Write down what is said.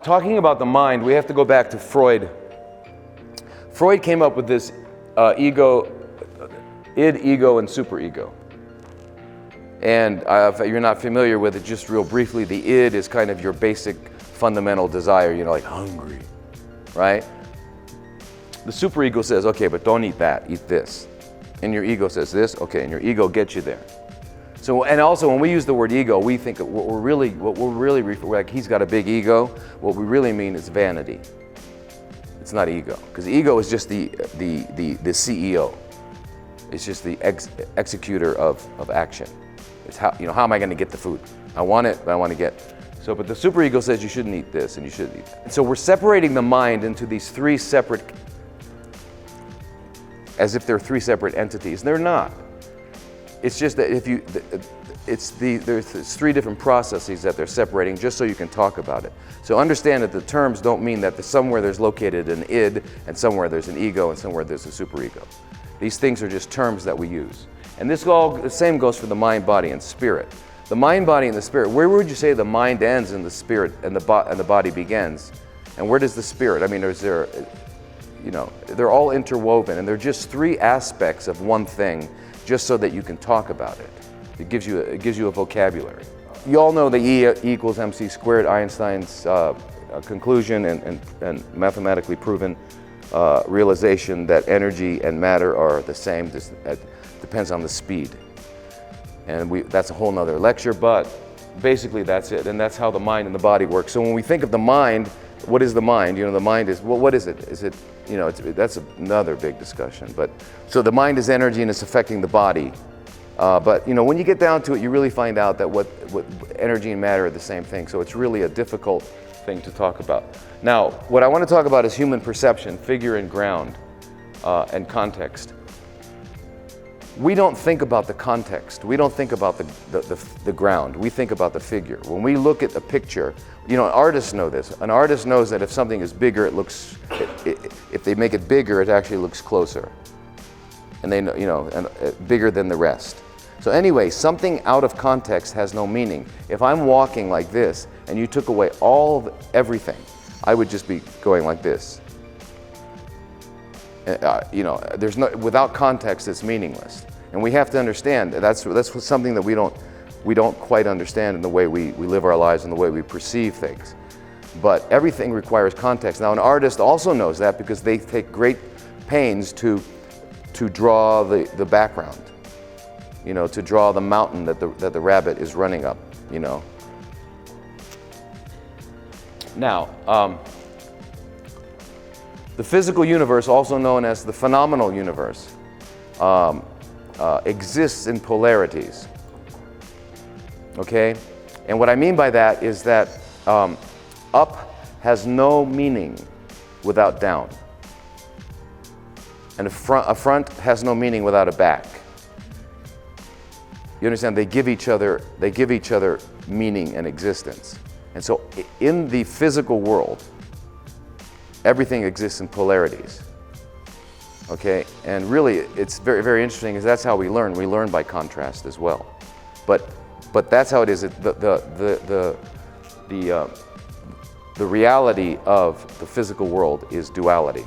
Talking about the mind, we have to go back to Freud. Freud came up with this ego, id, ego, and superego. And if you're not familiar with it, just real briefly, the id is kind of your basic fundamental desire, you know, like hungry, right? The superego says, okay, but don't eat that, eat this. And your ego says this, okay, and your ego gets you there. So, and also when we use the word ego, we think what we're really like he's got a big ego. What we really mean is vanity. It's not ego, because ego is just the CEO. It's just the executor of action. It's how, you know, how am I going to get the food? I want it, but I want to get. So, but the superego says you shouldn't eat this and you shouldn't eat that. And so we're separating the mind into these three separate, as if they're three separate entities. They're not. It's just that if you, there's three different processes that they're separating just so you can talk about it. So understand that the terms don't mean that somewhere there's located an id and somewhere there's an ego and somewhere there's a superego. These things are just terms that we use. And this all, the same goes for the mind, body, and spirit. The mind, body, and the spirit, where would you say the mind ends and the spirit and the body begins? And where does the spirit, I mean, you know, they're all interwoven and they're just three aspects of one thing, just so that you can talk about it. It gives you a vocabulary. You all know the E equals mc squared, Einstein's conclusion and mathematically proven realization that energy and matter are the same. It depends on the speed. And that's a whole nother lecture, but basically that's it. And that's how the mind and the body work. So when we think of the mind, what is the mind? You know, the mind is, well, what is it? Is it, you know, that's another big discussion. But so the mind is energy and it's affecting the body. But you know, when you get down to it, you really find out that what energy and matter are the same thing. So it's really a difficult thing to talk about. Now, what I want to talk about is human perception, figure and ground, and context. We don't think about the context. We don't think about the ground. We think about the figure. When we look at a picture, you know, artists know this. An artist knows that if something is bigger, if they make it bigger, it actually looks closer. And they know, you know, bigger than the rest. So anyway, something out of context has no meaning. If I'm walking like this and you took away everything, I would just be going like this. You know, without context, it's meaningless. And we have to understand that's something that we don't quite understand in the way we live our lives and the way we perceive things. But everything requires context. Now, an artist also knows that because they take great pains to draw the background. You know, to draw the mountain that the rabbit is running up. You know. Now. The physical universe, also known as the phenomenal universe, exists in polarities. Okay? And what I mean by that is that up has no meaning without down. And a front has no meaning without a back. You understand? They give each other meaning and existence. And so in the physical world, everything exists in polarities. Okay, and really, it's very, very interesting because that's how we learn. We learn by contrast as well. But that's how it is. The reality of the physical world is duality.